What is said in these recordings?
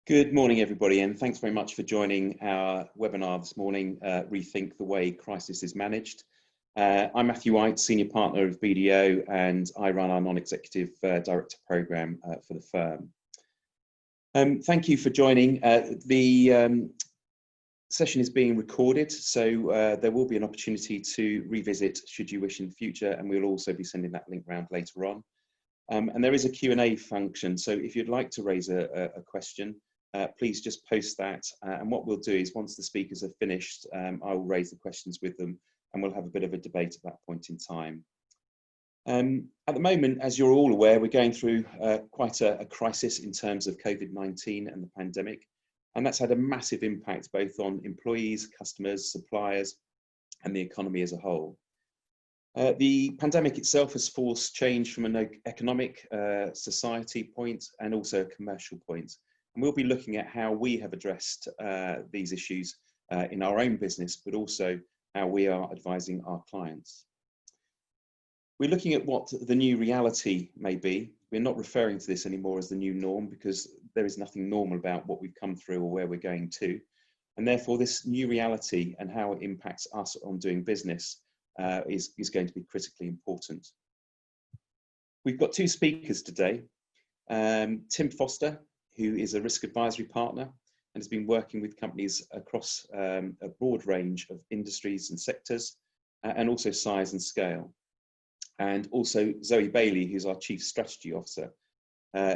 Good morning, everybody, and thanks very much for joining our webinar this morning, Rethink the Way Crisis is Managed. I'm Matthew White, Senior Partner of BDO, and I run our Non-Executive Director Programme for the firm. Thank you for joining. The session is being recorded, so there will be an opportunity to revisit should you wish in the future, and we'll also be sending that link round later on. And there is a Q&A function, so if you'd like to raise a question, please just post that, and what we'll do is once the speakers have finished, I will raise the questions with them and we'll have a bit of a debate at that point in time. At the moment, as you're all aware, we're going through quite a crisis in terms of COVID-19 and the pandemic, and that's had a massive impact both on employees, customers, suppliers, and the economy as a whole. The pandemic itself has forced change from an economic, society point and also a commercial point. And we'll be looking at how we have addressed these issues in our own business, but also how we are advising our clients. We're looking at what the new reality may be. We're not referring to this anymore as the new norm because there is nothing normal about what we've come through or where we're going to. And therefore, this new reality and how it impacts us on doing business is going to be critically important. We've got two speakers today. Tim Foster, who is a risk advisory partner and has been working with companies across a broad range of industries and sectors, and also size and scale. And also Zoe Bailey, who's our Chief Strategy Officer.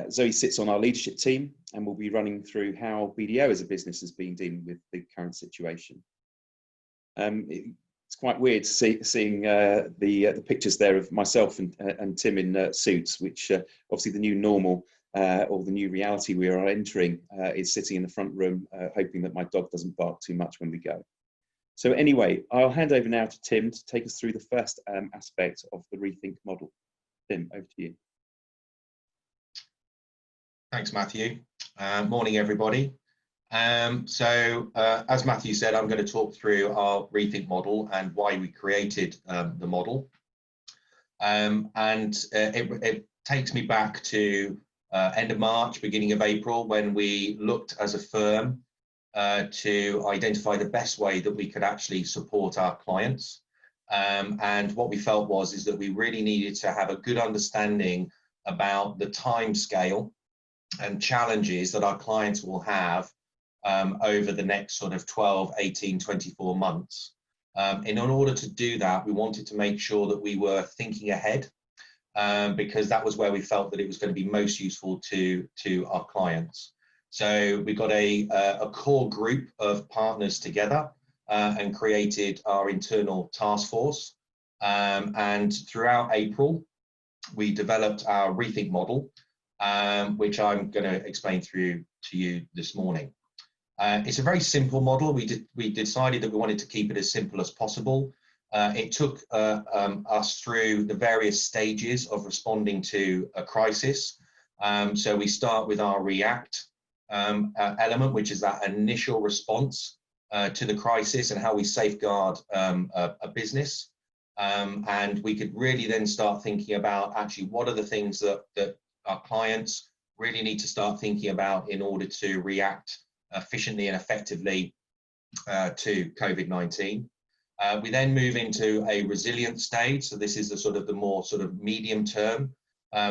Zoe sits on our leadership team and will be running through how BDO as a business has been dealing with the current situation. It's quite weird seeing the pictures there of myself and Tim in suits, which obviously the new normal or the new reality we are entering is sitting in the front room, hoping that my dog doesn't bark too much when we go. So anyway, I'll hand over now to Tim to take us through the first aspect of the Rethink model. Tim, over to you. Thanks, Matthew. Morning, everybody. As Matthew said, I'm going to talk through our Rethink model and why we created the model. It takes me back to end of March, beginning of April, when we looked as a firm to identify the best way that we could actually support our clients. And what we felt is that we really needed to have a good understanding about the time scale and challenges that our clients will have over the next sort of 12, 18, 24 months. In order to do that, we wanted to make sure that we were thinking ahead, because that was where we felt that it was going to be most useful to our clients. So we got a core group of partners together and created our internal task force. And throughout April, we developed our Rethink model, which I'm going to explain through to you this morning. It's a very simple model. We decided that we wanted to keep it as simple as possible. It took us through the various stages of responding to a crisis. So we start with our react element, which is that initial response to the crisis and how we safeguard a business. And we could really then start thinking about actually what are the things that our clients really need to start thinking about in order to react efficiently and effectively to COVID-19. We then move into a resilience stage. So this is the more medium term.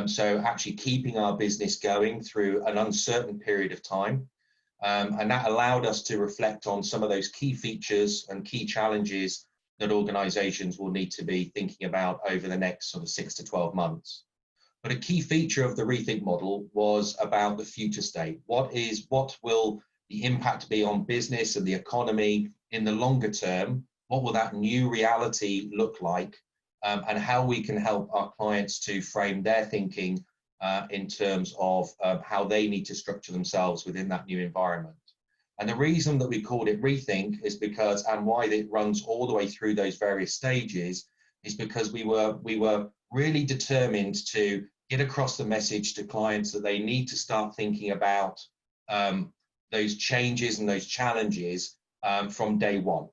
So actually keeping our business going through an uncertain period of time. And that allowed us to reflect on some of those key features and key challenges that organizations will need to be thinking about over the next 6 to 12 months. But a key feature of the Rethink model was about the future state. What will the impact be on business and the economy in the longer term? What will that new reality look like? And how we can help our clients to frame their thinking in terms of how they need to structure themselves within that new environment. And the reason that we called it Rethink is because, and why it runs all the way through those various stages, is because we were really determined to get across the message to clients that they need to start thinking about those changes and those challenges from day one.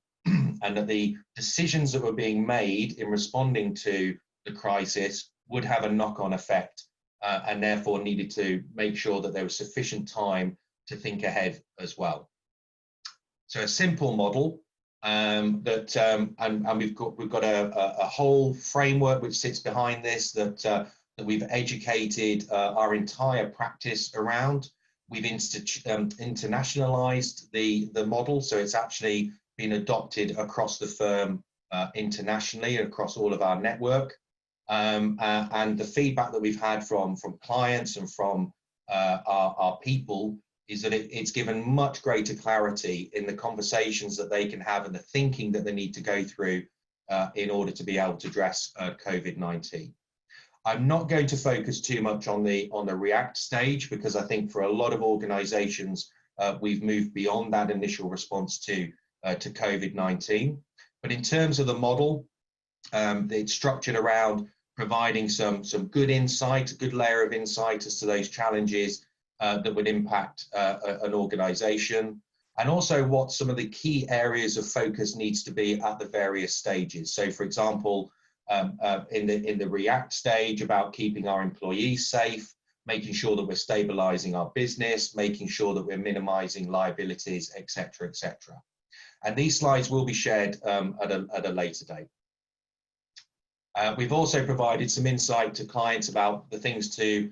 And that the decisions that were being made in responding to the crisis would have a knock-on effect and therefore needed to make sure that there was sufficient time think ahead as well. So a simple model and we've got a whole framework which sits behind this that we've educated our entire practice around. We've internationalized the model, so it's actually been adopted across the firm internationally, across all of our network. And the feedback that we've had from clients and from our people is that it's given much greater clarity in the conversations that they can have and the thinking that they need to go through in order to be able to address COVID-19. I'm not going to focus too much on the react stage, because I think for a lot of organizations, we've moved beyond that initial response to COVID-19. But in terms of the model, it's structured around providing some good insight, a good layer of insight as to those challenges that would impact an organization, and also what some of the key areas of focus needs to be at the various stages. So for example, in the react stage, about keeping our employees safe, making sure that we're stabilizing our business, making sure that we're minimizing liabilities, etc., etc. And these slides will be shared at a later date. We've also provided some insight to clients about the things to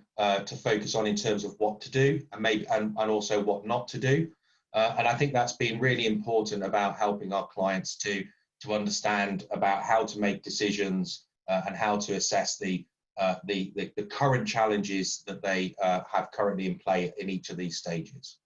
focus on in terms of what to do, and also what not to do. And I think that's been really important about helping our clients to understand about how to make decisions and how to assess the current challenges that they have currently in play in each of these stages.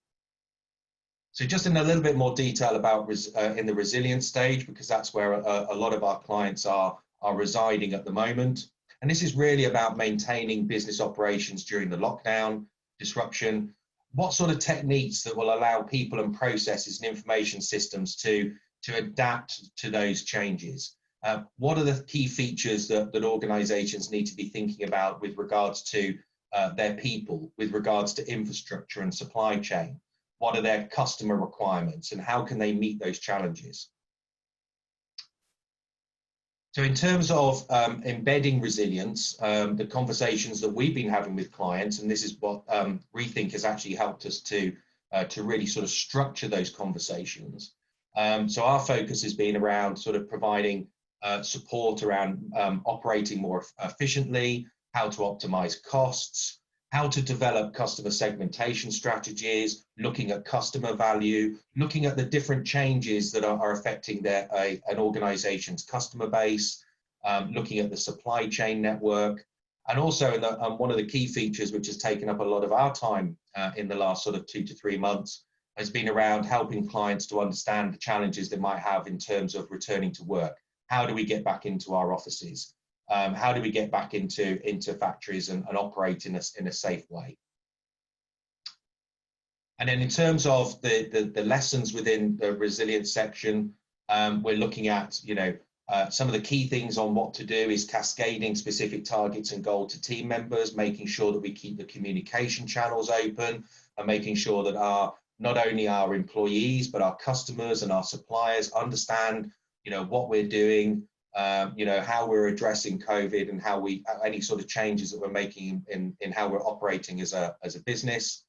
So just in a little bit more detail about in the resilience stage, because that's where a lot of our clients are residing at the moment. And this is really about maintaining business operations during the lockdown disruption. What sort of techniques that will allow people and processes and information systems to adapt to those changes? What are the key features that organizations need to be thinking about with regards to their people, with regards to infrastructure and supply chain? What are their customer requirements, and how can they meet those challenges? So in terms of embedding resilience, the conversations that we've been having with clients, and this is what RETHINK has actually helped us to really sort of structure those conversations. So our focus has been around sort of providing support around operating more efficiently, how to optimize costs, how to develop customer segmentation strategies, looking at customer value, looking at the different changes that are affecting an organization's customer base, looking at the supply chain network, and also one of the key features which has taken up a lot of our time in the last sort of 2 to 3 months has been around helping clients to understand the challenges they might have in terms of returning to work. How do we get back into our offices? How do we get back into factories and operate in a safe way? And then in terms of the lessons within the resilience section, we're looking at, some of the key things on what to do is cascading specific targets and goals to team members, making sure that we keep the communication channels open, and making sure that not only our employees, but our customers and our suppliers understand, what we're doing, how we're addressing COVID, and how any sort of changes that we're making in how we're operating as a business.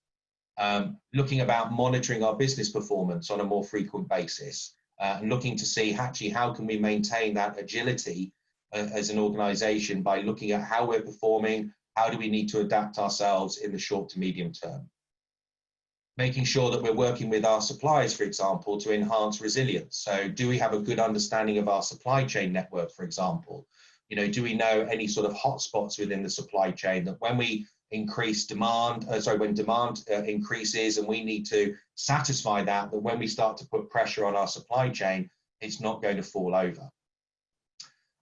Looking about monitoring our business performance on a more frequent basis, and looking to see actually how can we maintain that agility as an organization by looking at how we're performing, how do we need to adapt ourselves in the short to medium term. Making sure that we're working with our suppliers, for example, to enhance resilience. So do we have a good understanding of our supply chain network, for example? Do we know any sort of hotspots within the supply chain that when we increase demand, when demand increases and we need to satisfy that when we start to put pressure on our supply chain, it's not going to fall over.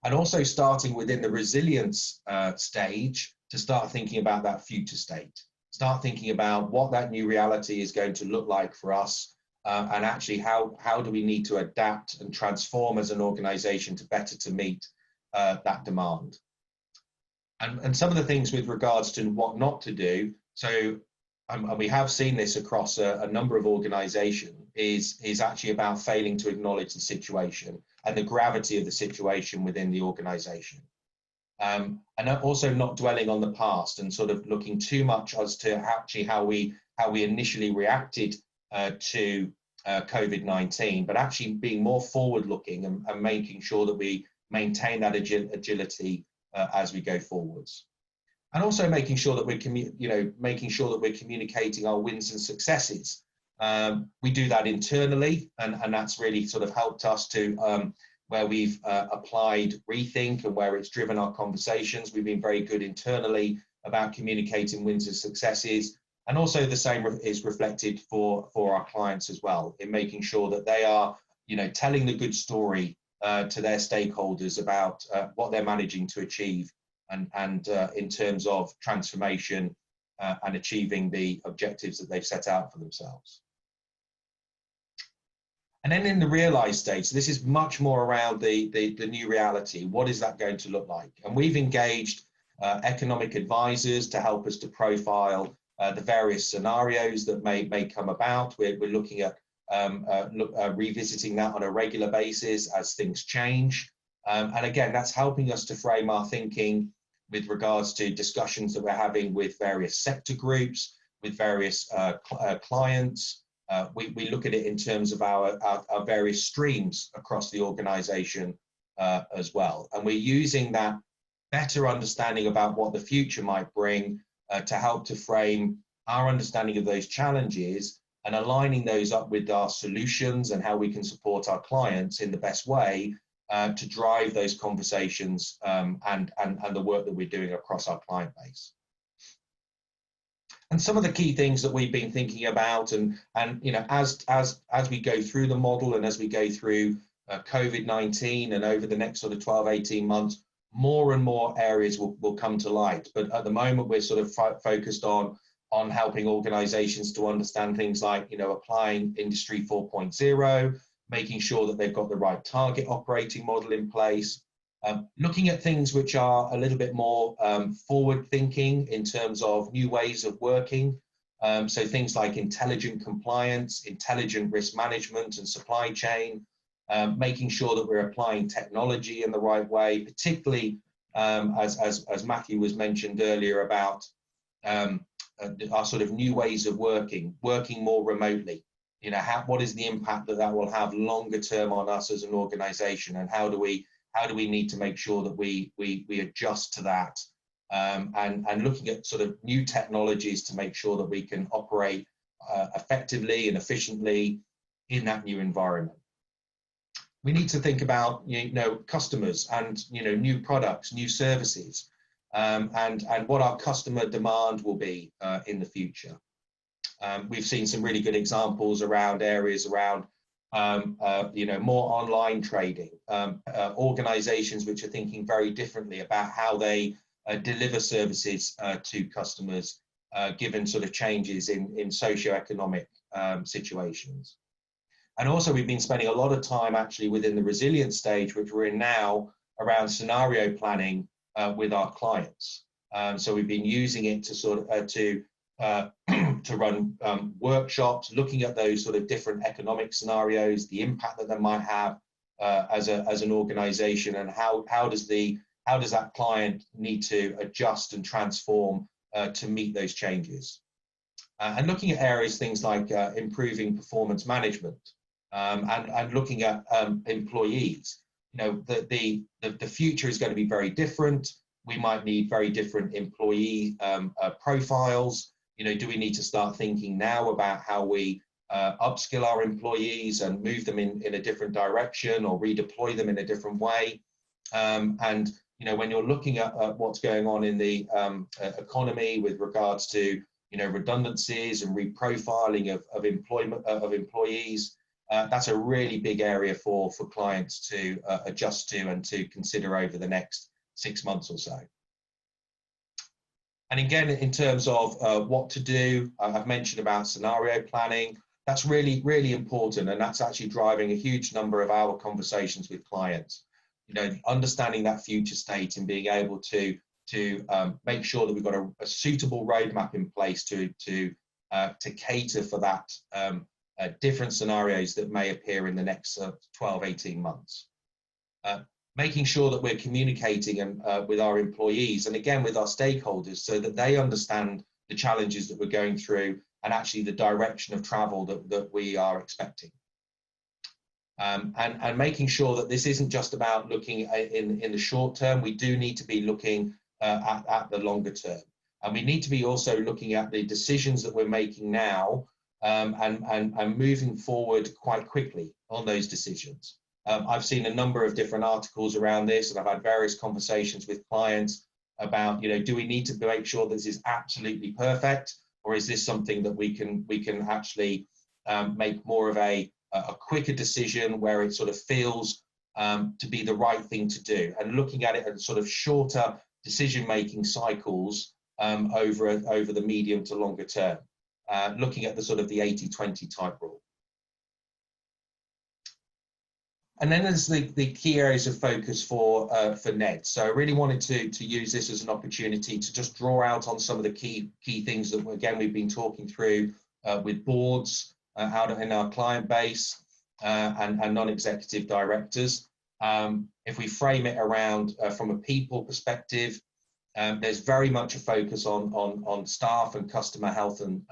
And also starting within the resilience stage to start thinking about that future state. Start thinking about what that new reality is going to look like for us, and actually how do we need to adapt and transform as an organization to meet that demand. And some of the things with regards to what not to do, so and we have seen this across a number of organizations, is actually about failing to acknowledge the situation and the gravity of the situation within the organization. And also not dwelling on the past and sort of looking too much as to actually how we how we initially reacted to COVID-19, but actually being more forward-looking and making sure that we maintain that agility as we go forwards. And also making sure that we're communicating our wins and successes. We do that internally, and that's really sort of helped us to where we've applied RETHINK and where it's driven our conversations. We've been very good internally about communicating wins and successes, and also the same is reflected for our clients as well, in making sure that they are, telling the good story to their stakeholders about what they're managing to achieve, and in terms of transformation and achieving the objectives that they've set out for themselves. And then in the realize stage, so this is much more around the new reality. What is that going to look like? And we've engaged economic advisors to help us to profile the various scenarios that may come about. We're looking at revisiting that on a regular basis as things change. And again, that's helping us to frame our thinking with regards to discussions that we're having with various sector groups, with various clients. We look at it in terms of our various streams across the organization as well. And we're using that better understanding about what the future might bring to help to frame our understanding of those challenges and aligning those up with our solutions and how we can support our clients in the best way to drive those conversations and the work that we're doing across our client base. And some of the key things that we've been thinking about, and as we go through the model and as we go through COVID-19 and over the next sort of 12-18 months, more and more areas will come to light. But at the moment, we're sort of focused on helping organizations to understand things like, applying Industry 4.0, making sure that they've got the right target operating model in place, looking at things which are a little bit more forward thinking in terms of new ways of working. So things like intelligent compliance, intelligent risk management and supply chain, making sure that we're applying technology in the right way, particularly as Matthew was mentioned earlier about our sort of new ways of working more remotely. What is the impact that will have longer term on us as an organization, and how do we need to make sure that we adjust to that, and looking at sort of new technologies to make sure that we can operate effectively and efficiently in that new environment. We need to think about customers and new products, new services, and what our customer demand will be in the future. We've seen some really good examples around areas around more online trading, organizations which are thinking very differently about how they deliver services to customers given sort of changes in socio-economic situations. And also we've been spending a lot of time actually within the resilience stage, which we're in now, around scenario planning with our clients. So we've been using it to sort of to run workshops, looking at those sort of different economic scenarios, the impact that they might have as an organization, and how does that client need to adjust and transform to meet those changes. And looking at areas, things like improving performance management, and looking at employees. The future is going to be very different. We might need very different employee profiles. Do we need to start thinking now about how we upskill our employees and move them in a different direction, or redeploy them in a different way? And when you're looking at what's going on in the economy with regards to redundancies and reprofiling of employees, that's a really big area for clients to adjust to and to consider over the next 6 months or so. And again, in terms of what to do, I've mentioned about scenario planning. That's really, really important, and that's actually driving a huge number of our conversations with clients. Understanding that future state and being able to make sure that we've got a suitable roadmap in place to cater for that different scenarios that may appear in the next 12, 18 months. Making sure that we're communicating with our employees and again with our stakeholders so that they understand the challenges that we're going through actually the direction of travel that we are expecting. And making sure that this isn't just about looking in the short term. We do need to be looking at the longer term. And we need to be also looking at the decisions that we're making now and moving forward quite quickly on those decisions. I've seen a number of different articles around this, and I've had various conversations with clients about, do we need to make sure this is absolutely perfect, or is this something that we can actually make more of a quicker decision where it sort of feels to be the right thing to do, and looking at it at sort of shorter decision-making cycles over the medium to longer term, looking at the sort of the 80-20 type rule. And then there's the key areas of focus for NEDS. So I really wanted to use this as an opportunity to just draw out on some of the key things that, again, we've been talking through with boards out in our client base and non-executive directors. If we frame it around from a people perspective, there's very much a focus on staff and customer health and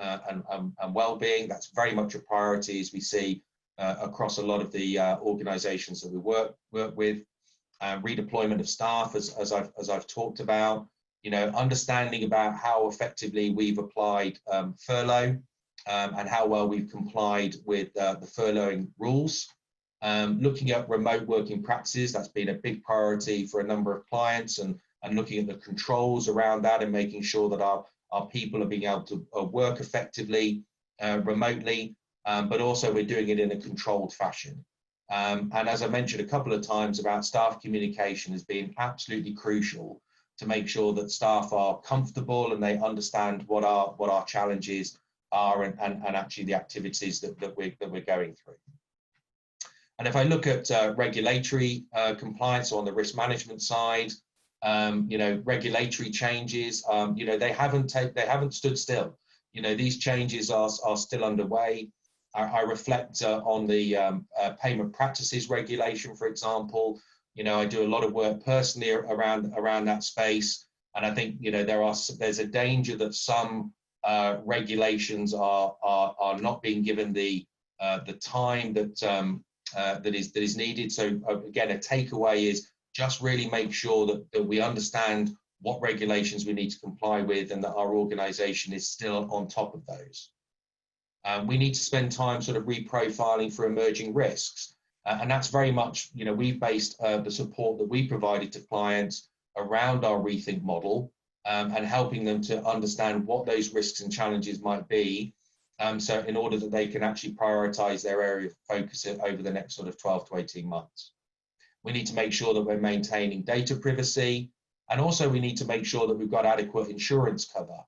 well-being. That's very much a priority, as we see across a lot of the organizations that we work with. Redeployment of staff, as I've talked about, understanding about how effectively we've applied furlough and how well we've complied with the furloughing rules. Looking at remote working practices, that's been a big priority for a number of clients, and looking at the controls around that and making sure that our people are being able to work effectively remotely, but also we're doing it in a controlled fashion. And as I mentioned a couple of times about staff communication has been absolutely crucial to make sure that staff are comfortable and they understand what our challenges are and actually the activities that we're going through. And if I look at regulatory compliance on the risk management side, regulatory changes, they haven't stood still. These changes are still underway. I reflect on the payment practices regulation, for example. I do a lot of work personally around that space, and I think there's a danger that some regulations are not being given the time that is needed. So again, a takeaway is just really make sure that we understand what regulations we need to comply with and that our organization is still on top of those. We need to spend time sort of reprofiling for emerging risks. And that's very much, we've based the support that we provided to clients around our RETHINK model and helping them to understand what those risks and challenges might be. So in order that they can actually prioritize their area of focus over the next sort of 12 to 18 months. We need to make sure that we're maintaining data privacy. And also we need to make sure that we've got adequate insurance cover.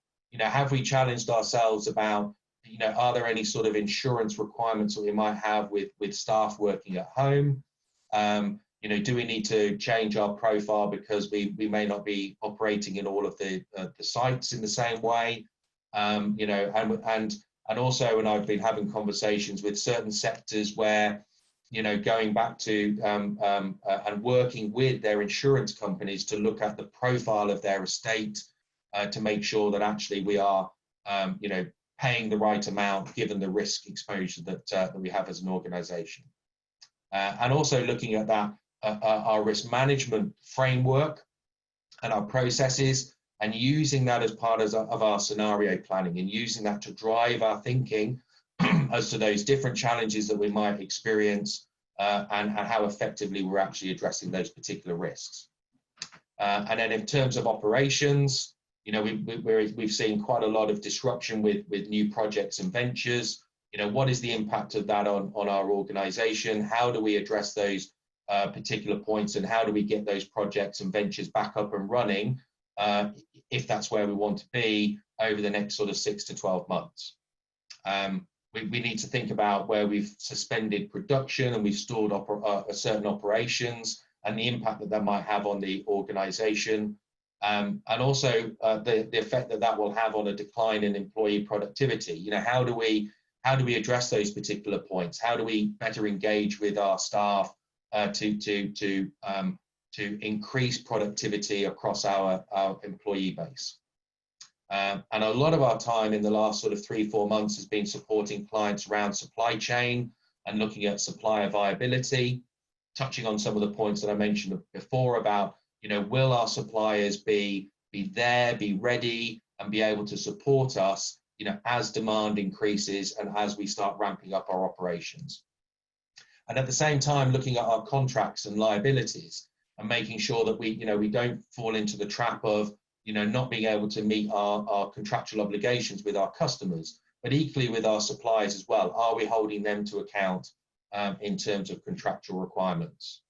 Have we challenged ourselves about, are there any sort of insurance requirements that we might have with staff working at home? Do we need to change our profile because we may not be operating in all of the sites in the same way? And also, and I've been having conversations with certain sectors where, going back to and working with their insurance companies to look at the profile of their estate to make sure that actually we are, paying the right amount given the risk exposure that we have as an organization. And also looking at that, our risk management framework and our processes, and using that as part of our scenario planning and using that to drive our thinking as to those different challenges that we might experience and how effectively we're actually addressing those particular risks. And then in terms of operations, we've seen quite a lot of disruption with new projects and ventures. What is the impact of that on our organization? How do we address those particular points, and how do we get those projects and ventures back up and running if that's where we want to be over the next sort of 6 to 12 months? We need to think about where we've suspended production and we've stalled certain operations and the impact that might have on the organization. And also the effect that will have on a decline in employee productivity. How do we address those particular points? How do we better engage with our staff to increase productivity across our employee base? And a lot of our time in the last sort of 3-4 months has been supporting clients around supply chain and looking at supplier viability, touching on some of the points that I mentioned before about, you know, will our suppliers be there, be ready, and be able to support us, you know, as demand increases and as we start ramping up our operations. And at the same time, looking at our contracts and liabilities and making sure that we don't fall into the trap of, you know, not being able to meet our contractual obligations with our customers, but equally with our suppliers as well. Are we holding them to account in terms of contractual requirements?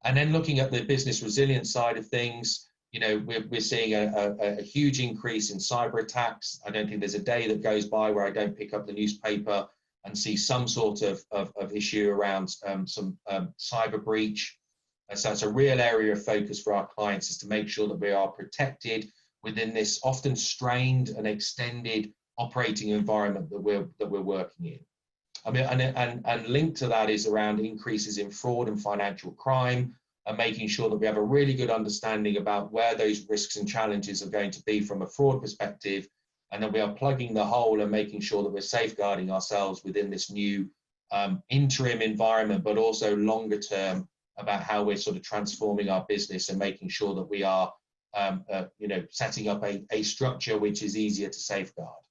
And then looking at the business resilience side of things, you know, we're seeing a huge increase in cyber attacks. I don't think there's a day that goes by where I don't pick up the newspaper and see some sort of issue around some cyber breach. So it's a real area of focus for our clients, is to make sure that we are protected within this often strained and extended operating environment that we're working in. I mean, and linked to that is around increases in fraud and financial crime, and making sure that we have a really good understanding about where those risks and challenges are going to be from a fraud perspective, and that we are plugging the hole and making sure that we're safeguarding ourselves within this new interim environment, but also longer term about how we're sort of transforming our business and making sure that we are you know, setting up a structure which is easier to safeguard.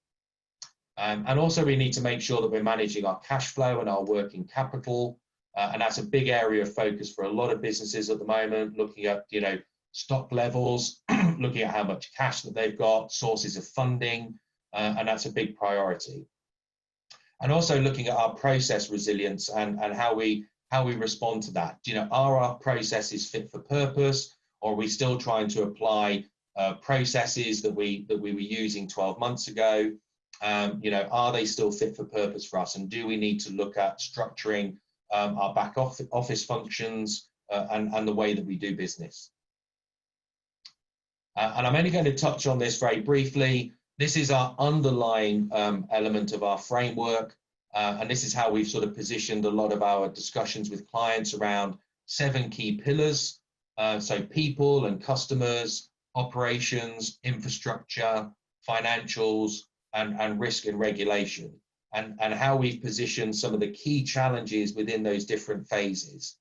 And also we need to make sure that we're managing our cash flow and our working capital. And that's a big area of focus for a lot of businesses at the moment, looking at, you know, stock levels, looking at how much cash that they've got, sources of funding, and that's a big priority. And also looking at our process resilience and how we respond to that. You know, are our processes fit for purpose, or are we still trying to apply processes that we were using 12 months ago? You know, are they still fit for purpose for us? And do we need to look at structuring our back office functions and the way that we do business? And I'm only going to touch on this very briefly. This is our underlying element of our framework. And this is how we've sort of positioned a lot of our discussions with clients around 7 key pillars. So people and customers, operations, infrastructure, financials, and risk and regulation, and how we've positioned some of the key challenges within those different phases.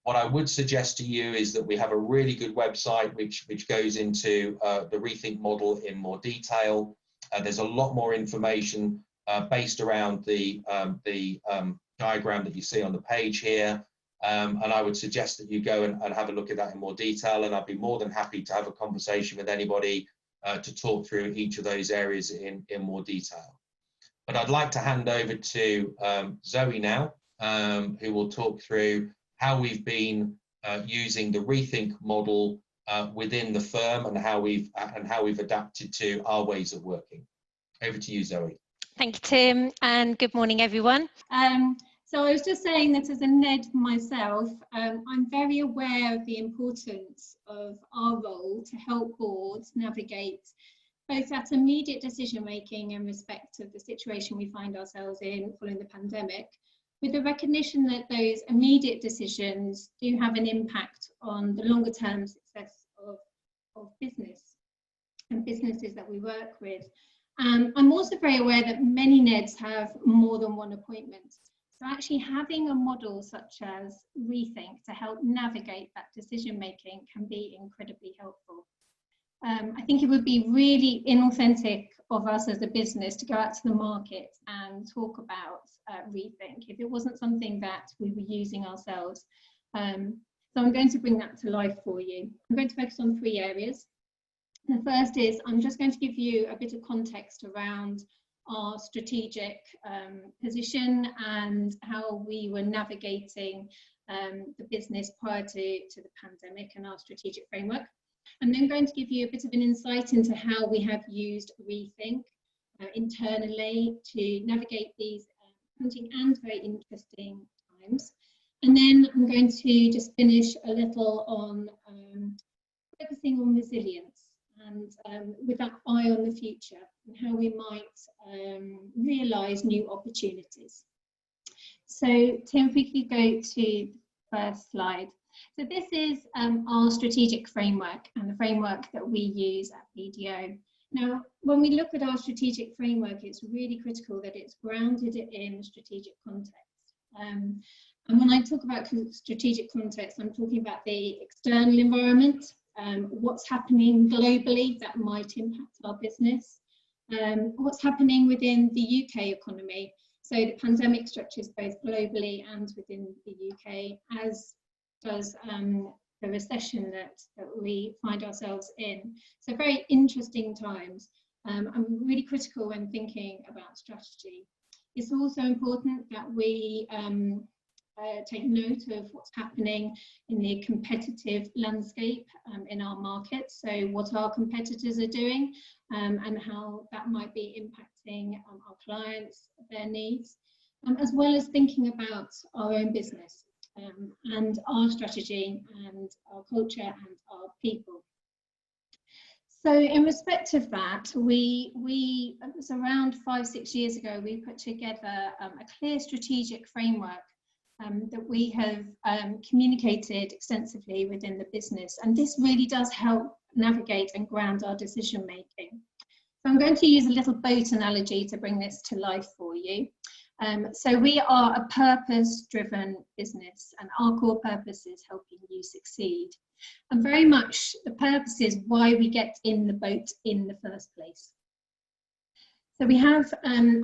What I would suggest to you is that we have a really good website which goes into the Rethink model in more detail. There's a lot more information based around the diagram that you see on the page here. And I would suggest that you go and have a look at that in more detail, and I'd be more than happy to have a conversation with anybody to talk through each of those areas in more detail. But I'd like to hand over to Zoe now, who will talk through how we've been using the Rethink model within the firm and how we've adapted to our ways of working. Over to you, Zoe. Thank you, Tim, and good morning, everyone. So I was just saying that as a NED myself, I'm very aware of the importance of our role to help boards navigate both that immediate decision making in respect of the situation we find ourselves in following the pandemic, with the recognition that those immediate decisions do have an impact on the longer term success of business and businesses that we work with. I'm also very aware that many NEDs have more than one appointment. So actually having a model such as Rethink to help navigate that decision making can be incredibly helpful. I think it would be really inauthentic of us as a business to go out to the market and talk about Rethink if it wasn't something that we were using ourselves. So I'm going to bring that to life for you. I'm going to focus on 3 areas. The first is I'm just going to give you a bit of context around our strategic position and how we were navigating the business prior to the pandemic and our strategic framework. I'm then going to give you a bit of an insight into how we have used Rethink internally to navigate these challenging and very interesting times. And then I'm going to just finish a little on focusing on resilience and with that eye on the future and how we might realise new opportunities. So Tim, if we could go to the first slide. So this is our strategic framework and the framework that we use at BDO. Now, when we look at our strategic framework, it's really critical that it's grounded in strategic context. And when I talk about strategic context, I'm talking about the external environment, what's happening globally that might impact our business, what's happening within the UK economy. So the pandemic stretches both globally and within the UK, as does the recession that we find ourselves in. So very interesting times, and really critical when thinking about strategy. It's also important that we take note of what's happening in the competitive landscape in our markets. So what our competitors are doing and how that might be impacting our clients, their needs, as well as thinking about our own business and our strategy and our culture and our people. So in respect of that, it was around 5-6 years ago, we put together a clear strategic framework that we have communicated extensively within the business. And this really does help navigate and ground our decision making. So I'm going to use a little boat analogy to bring this to life for you. So we are a purpose-driven business, and our core purpose is helping you succeed. And very much the purpose is why we get in the boat in the first place. So we have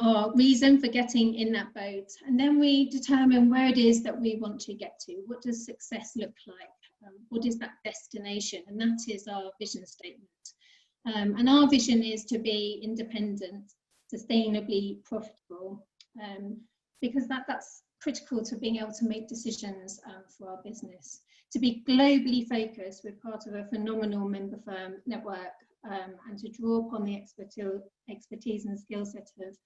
our reason for getting in that boat, and then we determine where it is that we want to get to. What does success look like? What is that destination? And that is our vision statement. And our vision is to be independent, sustainably profitable, because that's critical to being able to make decisions for our business. To be globally focused, we're part of a phenomenal member firm network, and to draw upon the expertise and skill set of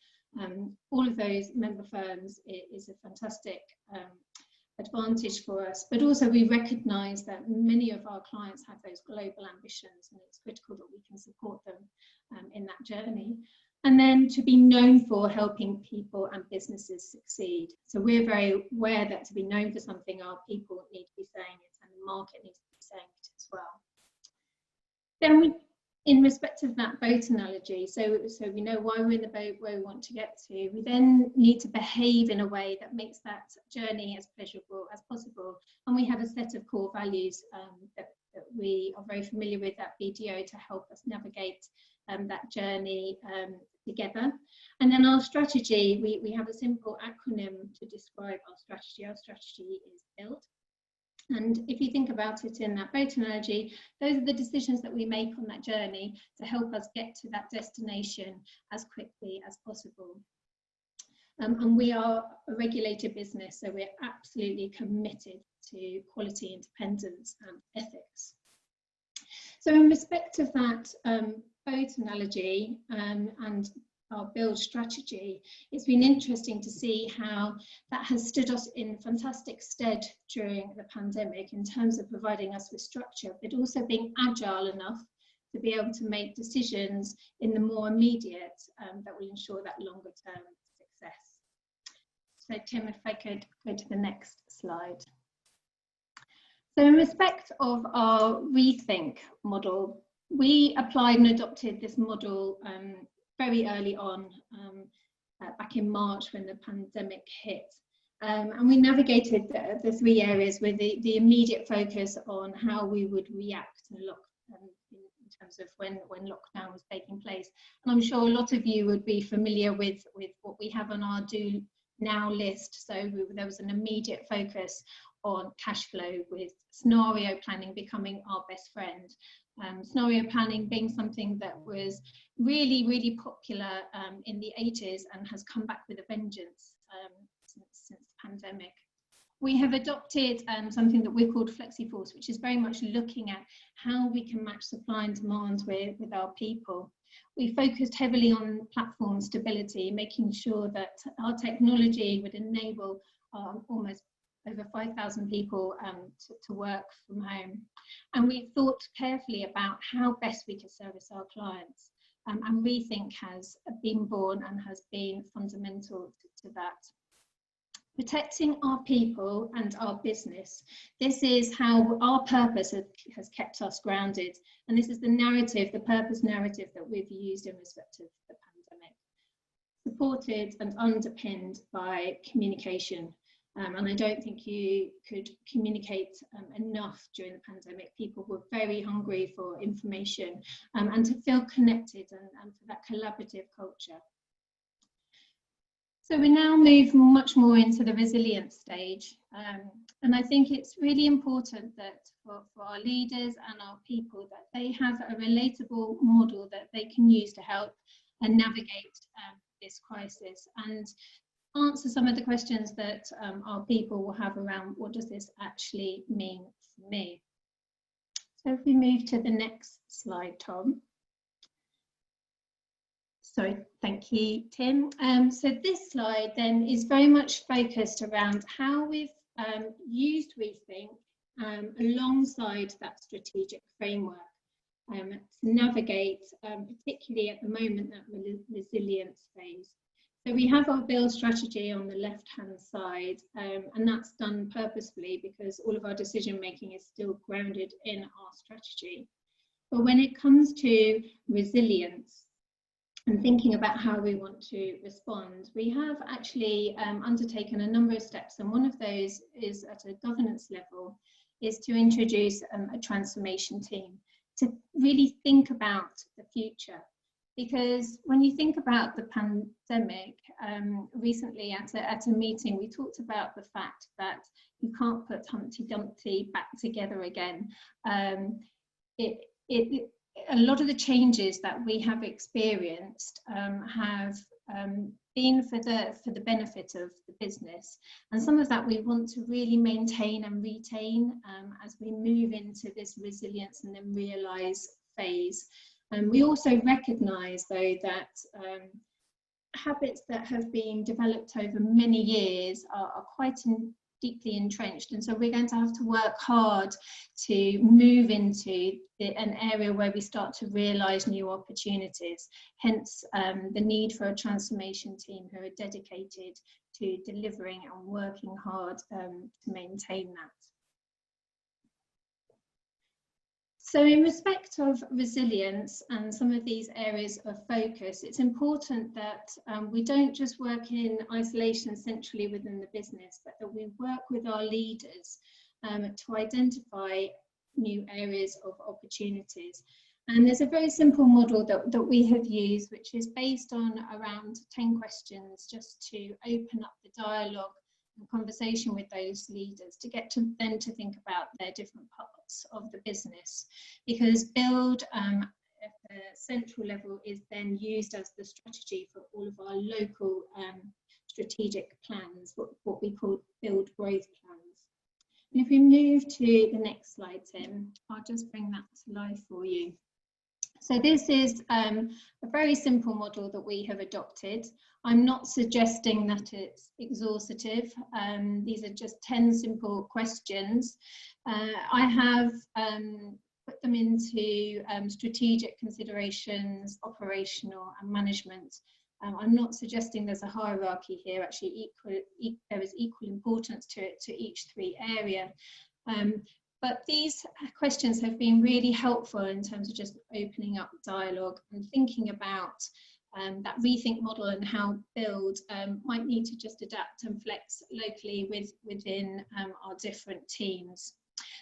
all of those member firms is a fantastic advantage for us. But also we recognise that many of our clients have those global ambitions, and it's critical that we can support them in that journey. And then to be known for helping people and businesses succeed. So we're very aware that to be known for something, our people need to be saying it and the market needs to be saying it as well. Then in respect of that boat analogy, so we know why we're in the boat, where we want to get to, we then need to behave in a way that makes that journey as pleasurable as possible. And we have a set of core values that we are very familiar with at BDO to help us navigate that journey together. And then our strategy, we have a simple acronym to describe our strategy. Our strategy is BUILD. And if you think about it in that boat analogy, those are the decisions that we make on that journey to help us get to that destination as quickly as possible. And we are a regulated business, so we're absolutely committed to quality, independence and ethics. So in respect of that boat analogy and our build strategy, it's been interesting to see how that has stood us in fantastic stead during the pandemic in terms of providing us with structure, but also being agile enough to be able to make decisions in the more immediate that will ensure that longer term success. So Tim, if I could go to the next slide. So in respect of our RETHINK model, we applied and adopted this model very early on, back in March when the pandemic hit. And we navigated the 3 areas with the immediate focus on how we would react and in terms of when lockdown was taking place. And I'm sure a lot of you would be familiar with what we have on our do now list. So there was an immediate focus on cash flow, with scenario planning becoming our best friend. Scenario planning being something that was really popular in the 80s and has come back with a vengeance since the pandemic. We have adopted something that we've called FlexiForce, which is very much looking at how we can match supply and demand with our people. We focused heavily on platform stability, making sure that our technology would enable almost over 5,000 people to work from home. And we thought carefully about how best we could service our clients. And RETHINK has been born and has been fundamental to that. Protecting our people and our business. This is how our purpose has kept us grounded. And this is the narrative, the purpose narrative that we've used in respect of the pandemic. Supported and underpinned by communication. And I don't think you could communicate enough during the pandemic. People were very hungry for information and to feel connected and for that collaborative culture. So we now move much more into the resilience stage. And I think it's really important that for our leaders and our people that they have a relatable model that they can use to help and navigate this crisis and answer some of the questions that our people will have around what does this actually mean for me. So if we move to the next slide, Tom. So thank you, Tim. So this slide then is very much focused around how we've used RETHINK alongside that strategic framework to navigate, particularly at the moment, that resilience phase. So we have our build strategy on the left-hand side, and that's done purposefully because all of our decision making is still grounded in our strategy. But when it comes to resilience, and thinking about how we want to respond, we have actually undertaken a number of steps, and one of those is at a governance level, is to introduce a transformation team to really think about the future. Because when you think about the pandemic, recently at a meeting, we talked about the fact that you can't put Humpty Dumpty back together again. A lot of the changes that we have experienced have been for the benefit of the business, and some of that we want to really maintain and retain as we move into this resilience and then realise phase. And we also recognise, though, that habits that have been developed over many years are quite deeply entrenched, and so we're going to have to work hard to move into an area where we start to realise new opportunities, hence the need for a transformation team who are dedicated to delivering and working hard to maintain that. So in respect of resilience and some of these areas of focus, it's important that we don't just work in isolation centrally within the business, but that we work with our leaders to identify new areas of opportunities. And there's a very simple model that we have used, which is based on around 10 questions, just to open up the dialogue and conversation with those leaders to get to them to think about their different parts of the business, because build at the central level is then used as the strategy for all of our local strategic plans, what we call build growth plans. And if we move to the next slide, Tim, I'll just bring that to life for you. So this is a very simple model that we have adopted. I'm not suggesting that it's exhaustive. These are just 10 simple questions. I have put them into strategic considerations, operational and management. I'm not suggesting there's a hierarchy here. Actually, there is equal importance to each three area. But these questions have been really helpful in terms of just opening up dialogue and thinking about that RETHINK model and how build might need to just adapt and flex locally within our different teams.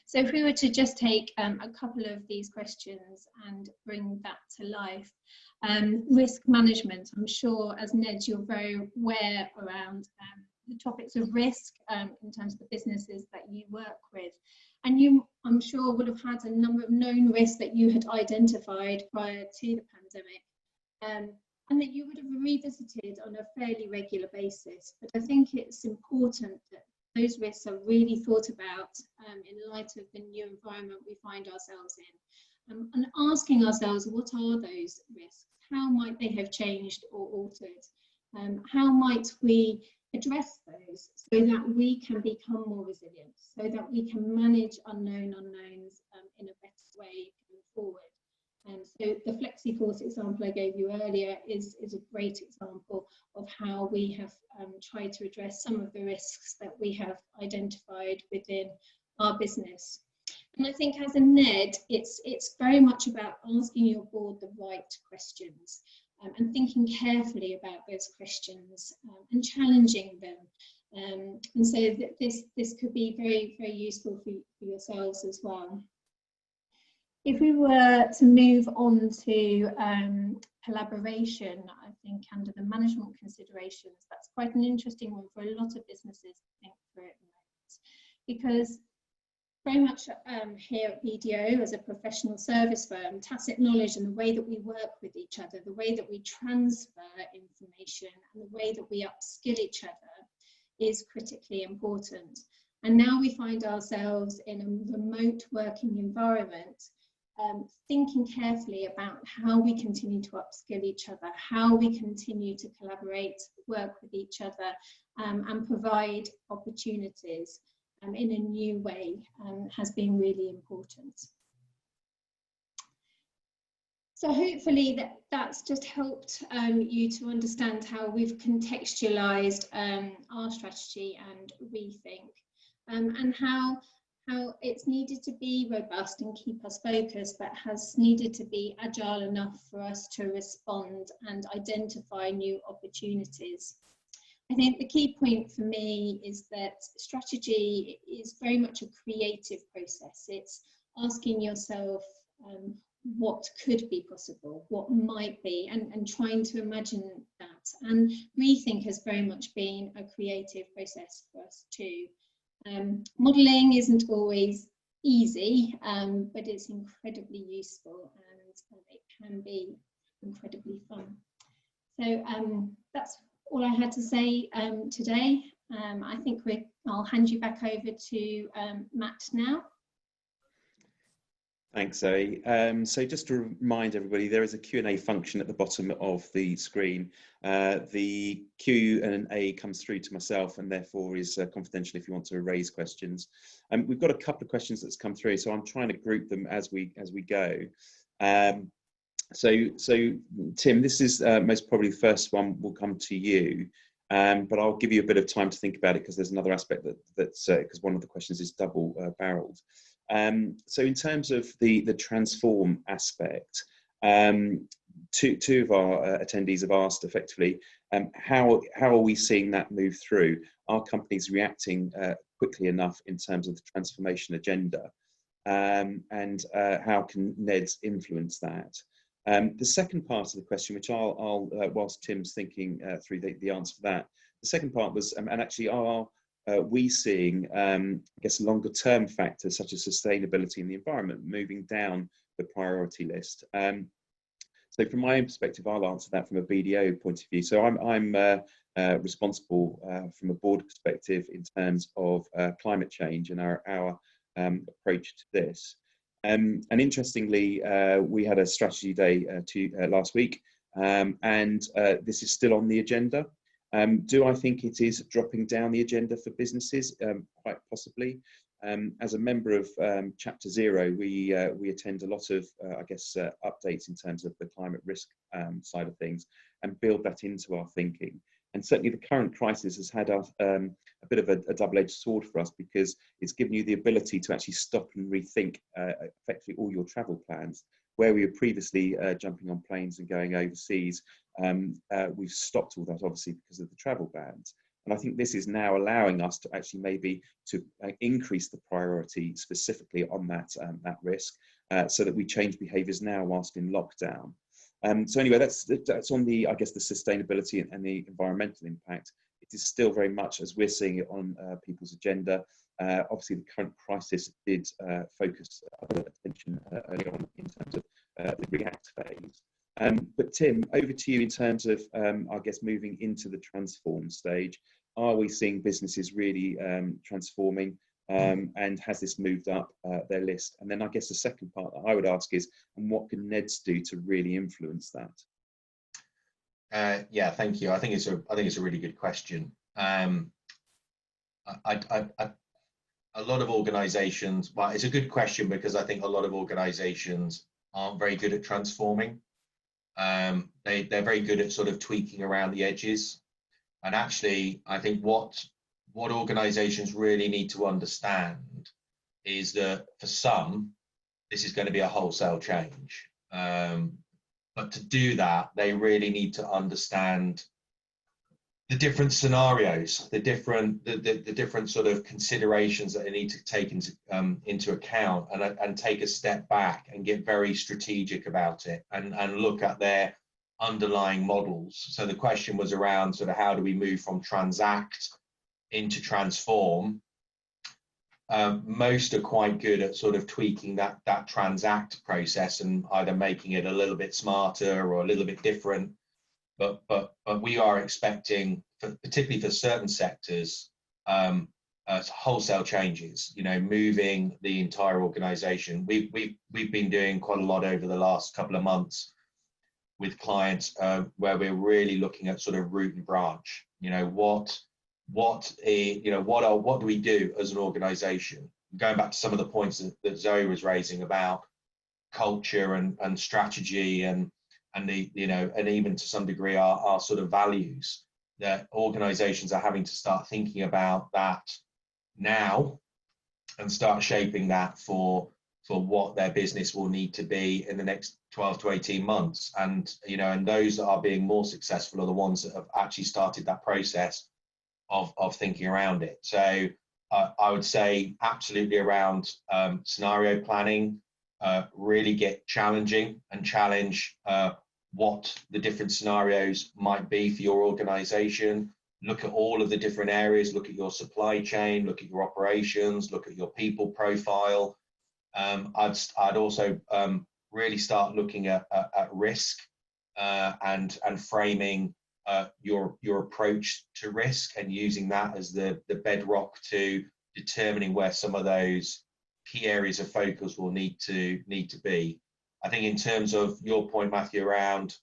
So if we were to just take a couple of these questions and bring that to life, risk management, I'm sure as NEDS you're very aware around the topics of risk in terms of the businesses that you work with. And you, I'm sure, would have had a number of known risks that you had identified prior to the pandemic, and that you would have revisited on a fairly regular basis. But I think it's important that those risks are really thought about in light of the new environment we find ourselves in, and asking ourselves, what are those risks? How might they have changed or altered? How might we address those so that we can become more resilient, so that we can manage unknown unknowns in a better way going forward? So the FlexiForce example I gave you earlier is a great example of how we have tried to address some of the risks that we have identified within our business. And I think as a NED, it's very much about asking your board the right questions and thinking carefully about those questions and challenging them. And so that this could be very, very useful for yourselves as well. If we were to move on to collaboration, I think under the management considerations, that's quite an interesting one for a lot of businesses to think through at the moment, because very much here at BDO as a professional service firm, tacit knowledge and the way that we work with each other, the way that we transfer information and the way that we upskill each other is critically important. And now we find ourselves in a remote working environment, thinking carefully about how we continue to upskill each other, how we continue to collaborate, work with each other, and provide opportunities in a new way has been really important. So hopefully that's just helped you to understand how we've contextualized our strategy and rethink, and how it's needed to be robust and keep us focused, but has needed to be agile enough for us to respond and identify new opportunities. I think the key point for me is that strategy is very much a creative process. It's asking yourself what could be possible, what might be, and trying to imagine that. And rethink has very much been a creative process for us too. Modelling isn't always easy, but it's incredibly useful and it can be incredibly fun. So that's all I had to say today. I think I'll hand you back over to Matt now. Thanks, Zoe. So just to remind everybody, there is a Q&A function at the bottom of the screen. The Q&A comes through to myself and therefore is confidential if you want to raise questions. We've got a couple of questions that's come through, so I'm trying to group them as we go. So Tim, this is most probably the first one will come to you, but I'll give you a bit of time to think about it because there's another aspect that's because one of the questions is double barreled. So in terms of the transform aspect, two of our attendees have asked effectively, how are we seeing that move through? Are companies reacting quickly enough in terms of the transformation agenda? And how can NEDS influence that? The second part of the question, which I'll whilst Tim's thinking through the answer to that, the second part was, and actually are we seeing, I guess, longer term factors such as sustainability in the environment moving down the priority list? So from my own perspective, I'll answer that from a BDO point of view. So I'm responsible from a board perspective in terms of climate change and our approach to this. And interestingly, we had a strategy day last week, and this is still on the agenda. Do I think it is dropping down the agenda for businesses? Quite possibly. As a member of Chapter 0, we attend a lot of, I guess, updates in terms of the climate risk side of things and build that into our thinking. And certainly the current crisis has had a bit of a double-edged sword for us because it's given you the ability to actually stop and rethink effectively all your travel plans. Where we were previously jumping on planes and going overseas, we've stopped all that obviously because of the travel bans. And I think this is now allowing us to actually maybe to increase the priority specifically on that risk so that we change behaviours now whilst in lockdown. So anyway, that's on the, I guess, the sustainability and the environmental impact. It is still very much, as we're seeing it, on people's agenda. Obviously, the current crisis did focus attention early on in terms of the react phase. But Tim, over to you in terms of, I guess, moving into the transform stage. Are we seeing businesses really transforming? And has this moved up their list? And then I guess the second part that I would ask is, and what can NEDS do to really influence that? Yeah, thank you. I think it's a really good question. A lot of organisations. Well, it's a good question because I think a lot of organisations aren't very good at transforming. They're very good at sort of tweaking around the edges. And actually, I think what organizations really need to understand is that for some, this is going to be a wholesale change. But to do that, they really need to understand the different scenarios, the different sort of considerations that they need to take into account, and take a step back and get very strategic about it, and look at their underlying models. So the question was around sort of how do we move from transact into transform. Most are quite good at sort of tweaking that transact process and either making it a little bit smarter or a little bit different. But we are expecting, particularly for certain sectors, wholesale changes. You know, moving the entire organisation. We've been doing quite a lot over the last couple of months with clients where we're really looking at sort of root and branch. You know, what do we do as an organisation? Going back to some of the points that Zoe was raising about culture and strategy and the, you know, and even to some degree our sort of values, that organizations are having to start thinking about that now and start shaping that for what their business will need to be in the next 12 to 18 months. And, you know, and those that are being more successful are the ones that have actually started that process of thinking around it. So I would say absolutely around scenario planning, really get challenging and challenge what the different scenarios might be for your organization. Look at all of the different areas, look at your supply chain, look at your operations, look at your people profile. I'd also really start looking at risk and framing your approach to risk, and using that as the bedrock to determining where some of those key areas of focus will need to be. I think in terms of your point, Matthew, around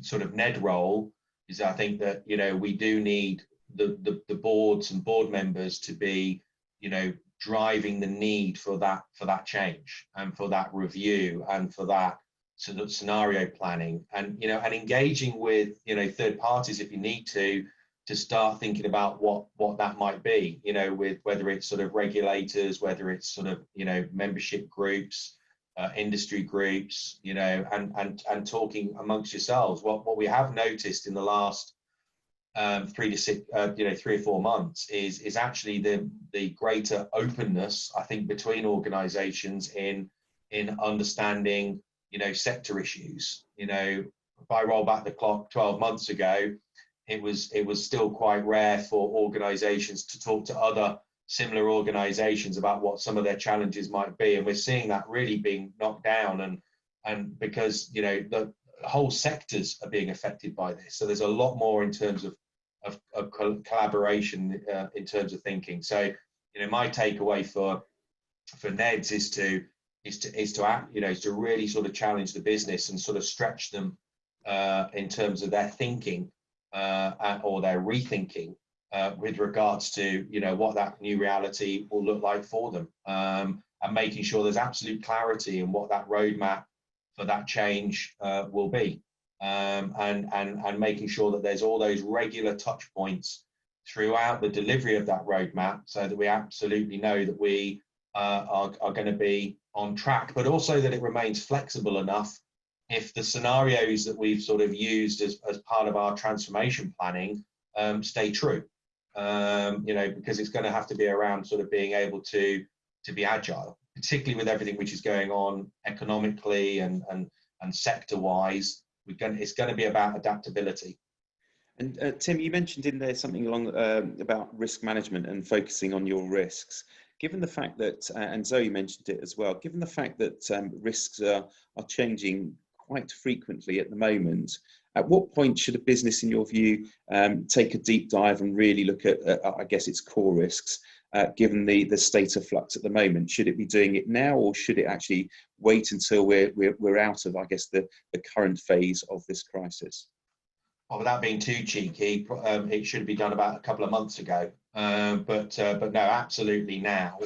sort of NED role, is I think that, you know, we do need the boards and board members to be, you know, driving the need for that change and for that review and for that sort of scenario planning, and, you know, and engaging with, you know, third parties if you need to start thinking about what that might be, you know, with whether it's sort of regulators, whether it's sort of, you know, membership groups, industry groups, you know, and talking amongst yourselves. What we have noticed in the last 3 or 4 months is actually the greater openness, I think, between organizations in understanding, you know, sector issues. You know, if I roll back the clock 12 months ago, it was still quite rare for organizations to talk to other similar organizations about what some of their challenges might be, and we're seeing that really being knocked down, and because, you know, the whole sectors are being affected by this, so there's a lot more in terms of collaboration in terms of thinking. So, you know, my takeaway for NEDS is to act, you know, is to really sort of challenge the business and sort of stretch them in terms of their thinking or their rethinking with regards to, you know, what that new reality will look like for them, and making sure there's absolute clarity in what that roadmap for that change will be, and making sure that there's all those regular touch points throughout the delivery of that roadmap, so that we absolutely know that we are going to be on track, but also that it remains flexible enough if the scenarios that we've sort of used as part of our transformation planning stay true. You know, because it's going to have to be around sort of being able to be agile, particularly with everything which is going on economically and sector wise. It's going to be about adaptability. And Tim, you mentioned in there something along about risk management and focusing on your risks. Given the fact that, and Zoe mentioned it as well, given the fact that risks are changing quite frequently at the moment, at what point should a business, in your view, take a deep dive and really look at, I guess, its core risks, given the state of flux at the moment? Should it be doing it now, or should it actually wait until we're out of, I guess, the current phase of this crisis? Well, without being too cheeky, it should be done about a couple of months ago. But no, absolutely now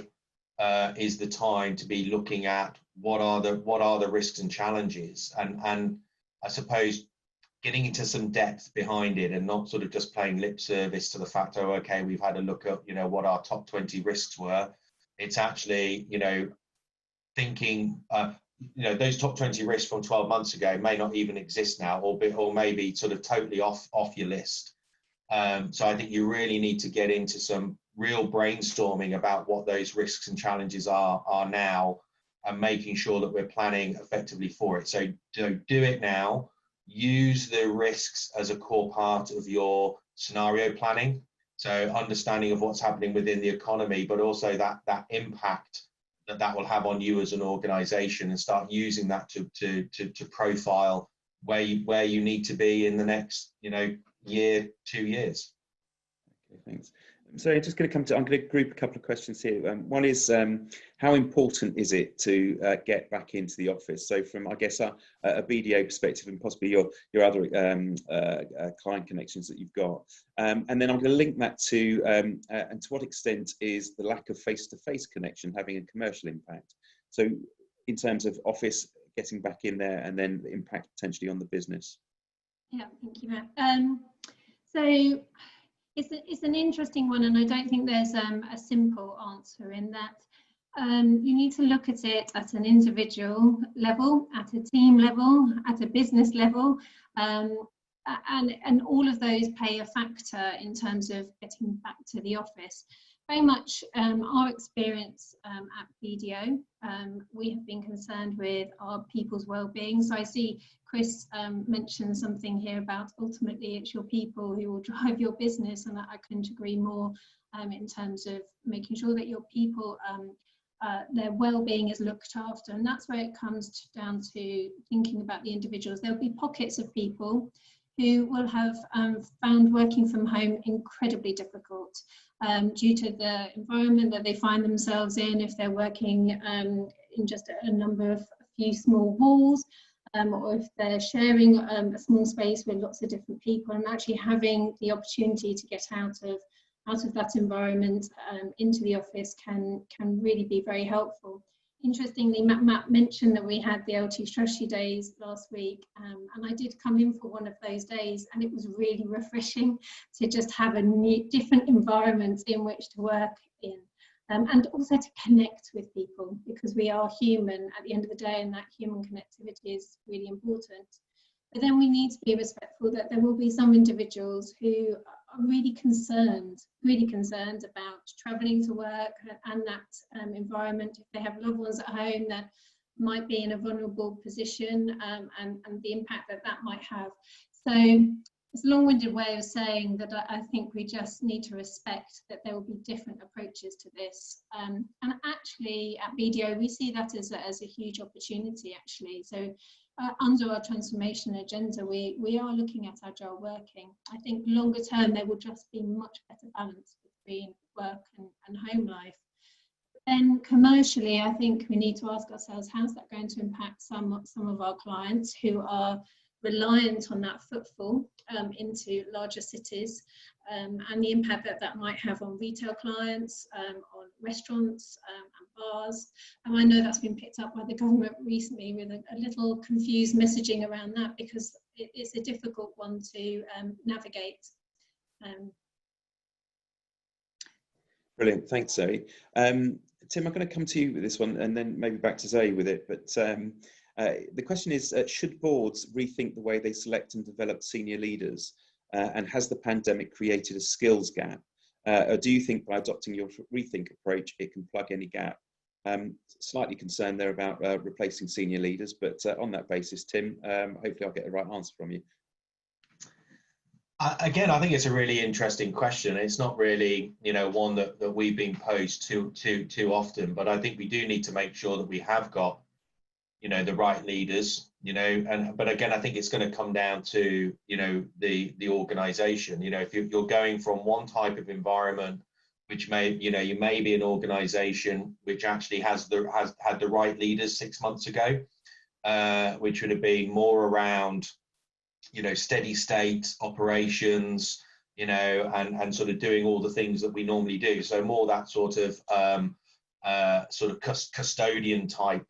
is the time to be looking at what are the risks and challenges, and I suppose getting into some depth behind it, and not sort of just playing lip service to the fact, oh, okay, we've had a look at, you know, what our top 20 risks were. It's actually, you know, thinking, you know, those top 20 risks from 12 months ago may not even exist now, or maybe sort of totally off your list. So I think you really need to get into some real brainstorming about what those risks and challenges are now, and making sure that we're planning effectively for it. So do it now. Use the risks as a core part of your scenario planning. So understanding of what's happening within the economy, but also that impact that will have on you as an organization, and start using that to profile where you need to be in the next, you know, year, 2 years. Okay, thanks. So I'm going to group a couple of questions here. One is, how important is it to get back into the office? So from, I guess, a BDO perspective, and possibly your other client connections that you've got. And then I'm going to link that to, and to what extent is the lack of face-to-face connection having a commercial impact? So in terms of office, getting back in there, and then the impact potentially on the business. Yeah, thank you, Matt. So it's an interesting one, and I don't think there's a simple answer in that. You need to look at it at an individual level, at a team level, at a business level, and all of those play a factor in terms of getting back to the office. Very much our experience at BDO, we have been concerned with our people's well-being. So I see Chris mentioned something here about ultimately it's your people who will drive your business, and I couldn't agree more in terms of making sure that your people, their well-being is looked after. And that's where it comes down to thinking about the individuals. There'll be pockets of people who will have found working from home incredibly difficult due to the environment that they find themselves in, if they're working in just a few small walls, or if they're sharing a small space with lots of different people, and actually having the opportunity to get out of that environment into the office can really be very helpful. Interestingly, Matt mentioned that we had the LT Strategy Days last week, and I did come in for one of those days, and it was really refreshing to just have a different environment in which to work in, and also to connect with people, because we are human at the end of the day, and that human connectivity is really important. But then we need to be respectful that there will be some individuals who are really concerned about travelling to work and that environment. If they have loved ones at home that might be in a vulnerable position, and the impact that might have. So it's a long-winded way of saying that I think we just need to respect that there will be different approaches to this. And actually at BDO, we see that as a huge opportunity, actually. So under our transformation agenda, we are looking at agile working. I think longer term, there will just be much better balance between work and home life. Then commercially, I think we need to ask ourselves, how's that going to impact some of our clients who are reliant on that footfall into larger cities, and the impact that might have on retail clients, on restaurants and bars. And I know that's been picked up by the government recently with a little confused messaging around that, because it's a difficult one to navigate. Brilliant, thanks, Zoe. Tim, I'm going to come to you with this one, and then maybe back to Zoe with it. But the question is, should boards rethink the way they select and develop senior leaders? And has the pandemic created a skills gap? Or do you think by adopting your rethink approach, it can plug any gap? Slightly concerned there about replacing senior leaders, but on that basis, Tim, hopefully I'll get the right answer from you. Again, I think it's a really interesting question. It's not really, you know, one that we've been posed too often, but I think we do need to make sure that we have got, you know, the right leaders, you know, but again, I think it's going to come down to, you know, the organization. You know, if you're going from one type of environment, which may, you know, you may be an organization which actually had the right leaders 6 months ago, which would have been more around, you know, steady state operations, you know, and sort of doing all the things that we normally do. So more that sort of custodian type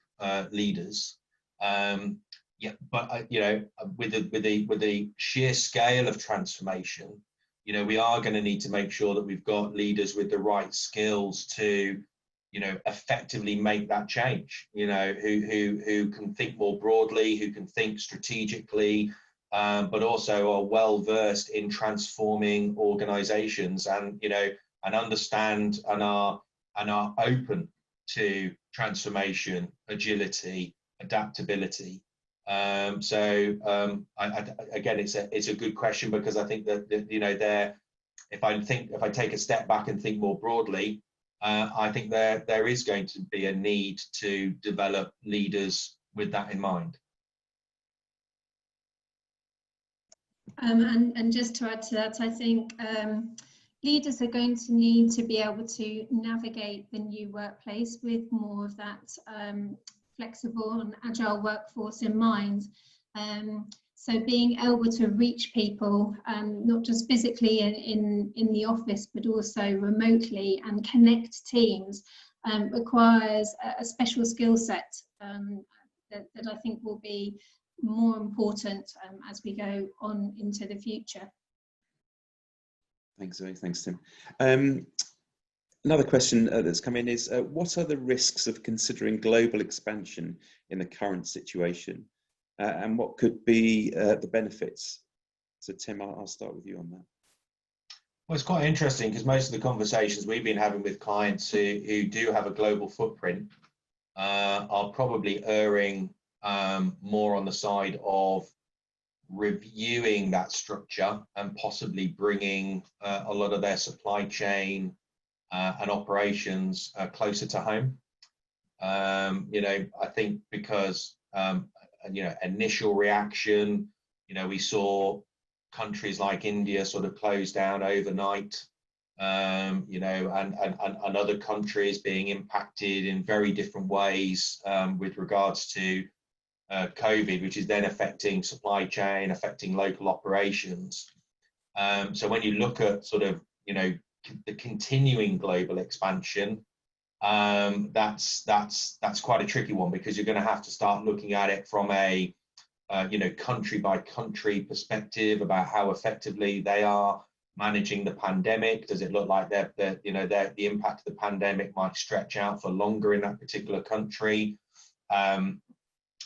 leaders. Yeah, but you know, with the sheer scale of transformation, you know, we are going to need to make sure that we've got leaders with the right skills to, you know, effectively make that change. You know, who can think more broadly, who can think strategically, but also are well versed in transforming organisations, and you know, and understand and are open to transformation, agility, adaptability. Again, it's a good question, because I think that you know, if I take a step back and think more broadly, I think there is going to be a need to develop leaders with that in mind. And just to add to that, I think leaders are going to need to be able to navigate the new workplace with more of that flexible and agile workforce in mind. So being able to reach people, not just physically in the office, but also remotely, and connect teams, requires a special skill set that I think will be more important as we go on into the future. Thanks, Zoe. Thanks, Tim. Another question that's come in is, what are the risks of considering global expansion in the current situation? And what could be the benefits? So Tim, I'll start with you on that. Well, it's quite interesting, because most of the conversations we've been having with clients who do have a global footprint are probably erring more on the side of reviewing that structure and possibly bringing a lot of their supply chain and operations closer to home. You know, I think because you know, initial reaction, you know, we saw countries like India sort of close down overnight, you know, and other countries being impacted in very different ways with regards to COVID, which is then affecting supply chain, affecting local operations. So when you look at sort of, you know, the continuing global expansion, that's quite a tricky one, because you're going to have to start looking at it from a you know, country by country perspective about how effectively they are managing the pandemic. Does it look like you know, the impact of the pandemic might stretch out for longer in that particular country?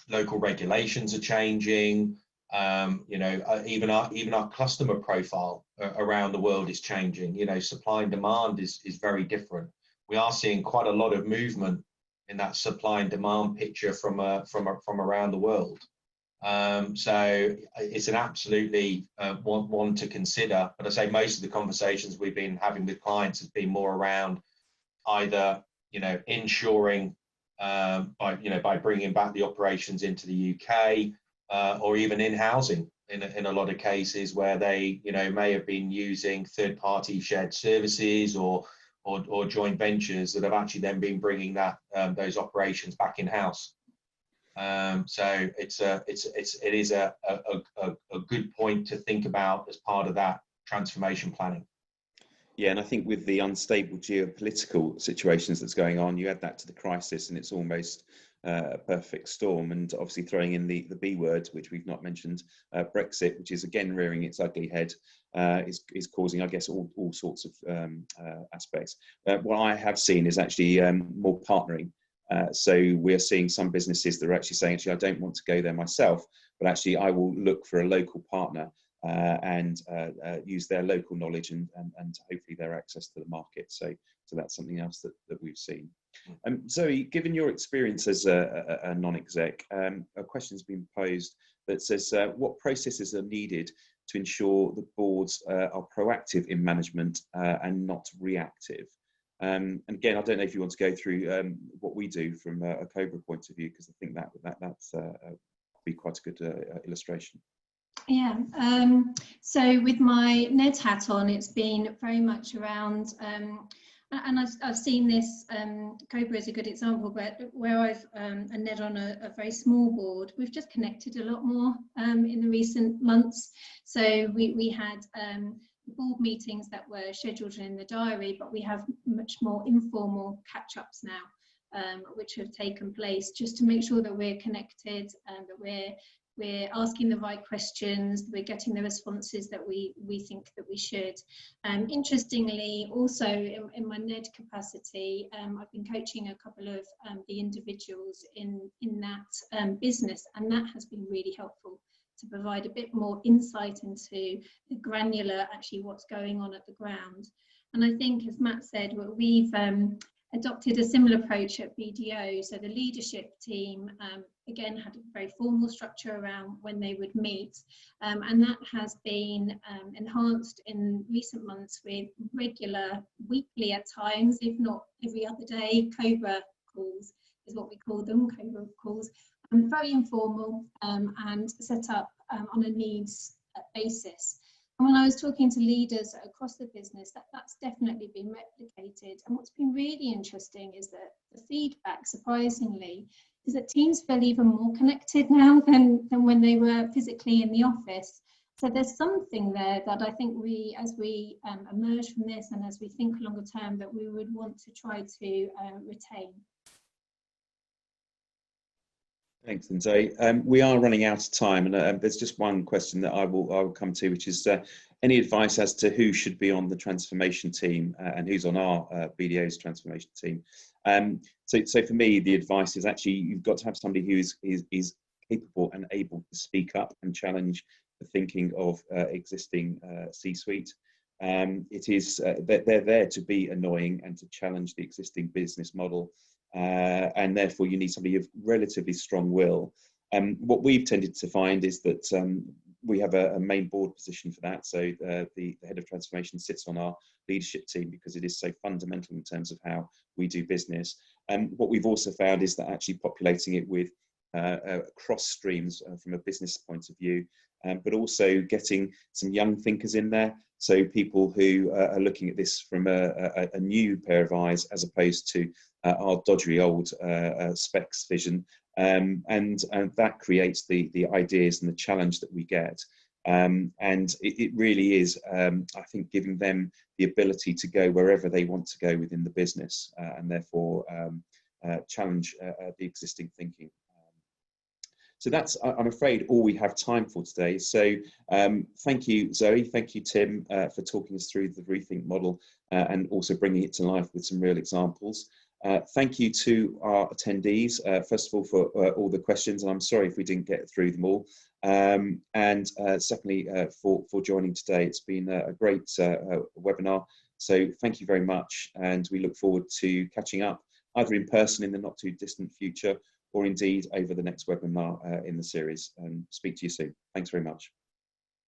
Local regulations are changing. You know, even our customer profile around the world is changing. You know, supply and demand is very different. We are seeing quite a lot of movement in that supply and demand picture from around the world. So it's an absolutely one to consider. But I say most of the conversations we've been having with clients has been more around either, you know, ensuring by bringing back the operations into the UK, or even in housing in a lot of cases where they, you know, may have been using third-party shared services or joint ventures that have actually then been bringing that those operations back in house. So it is a good point to think about as part of that transformation planning. Yeah, and I think with the unstable geopolitical situations that's going on, you add that to the crisis, and it's almost a perfect storm. And obviously throwing in the B word, which we've not mentioned, Brexit, which is again rearing its ugly head, is causing, I guess, all sorts of aspects. What I have seen is actually more partnering. So we're seeing some businesses that are actually saying, actually, I don't want to go there myself, but actually I will look for a local partner and use their local knowledge and hopefully their access to the market. So that's something else that we've seen. Zoe, given your experience as a non-exec, a question's been posed that says, what processes are needed to ensure the boards are proactive in management and not reactive? And again, I don't know if you want to go through what we do from a Cobra point of view, because I think that's be quite a good illustration. Yeah, so with my NEDS hat on, it's been very much around, and I've seen this, Cobra is a good example, but where I've a NED on a very small board, we've just connected a lot more in the recent months. So we had board meetings that were scheduled in the diary, but we have much more informal catch-ups now. which have taken place, just to make sure that we're connected and that we're asking the right questions, we're getting the responses that we think that we should. Interestingly, also in my NED capacity, I've been coaching a couple of the individuals in that business, and that has been really helpful to provide a bit more insight into the granular, actually what's going on at the ground. And I think, as Matt said, we've adopted a similar approach at BDO. So the leadership team, again, had a very formal structure around when they would meet. And that has been enhanced in recent months with regular, weekly at times, if not every other day, COBRA calls is what we call them, COBRA calls. Very informal and set up on a needs basis. And when I was talking to leaders across the business, that's definitely been replicated. And what's been really interesting is that the feedback, surprisingly, is that teams feel even more connected now than when they were physically in the office. So there's something there that I think we, as we emerge from this and as we think longer term, that we would want to try to retain. Thanks, Zoe. We are running out of time, and there's just one question that I will come to, which is any advice as to who should be on the transformation team and who's on our BDO's transformation team. So for me, the advice is actually you've got to have somebody who is capable and able to speak up and challenge the thinking of existing C-suite. They're there to be annoying and to challenge the existing business model. And therefore you need somebody of relatively strong will. What we've tended to find is that we have a main board position for that. So the head of transformation sits on our leadership team because it is so fundamental in terms of how we do business. And what we've also found is that actually populating it with cross streams from a business point of view, but also getting some young thinkers in there. So people who are looking at this from a new pair of eyes, as opposed to our dodgy old specs vision, and that creates the ideas and the challenge that we get. And it really is, I think, giving them the ability to go wherever they want to go within the business, and therefore challenge the existing thinking. So that's, I'm afraid, all we have time for today. So thank you, Zoe. Thank you, Tim, for talking us through the RETHINK model and also bringing it to life with some real examples. Thank you to our attendees, first of all, for all the questions, and I'm sorry if we didn't get through them all. And secondly, for joining today. It's been a great webinar. So thank you very much, and we look forward to catching up either in person in the not too distant future, or indeed over the next webinar in the series, and speak to you soon. Thanks very much.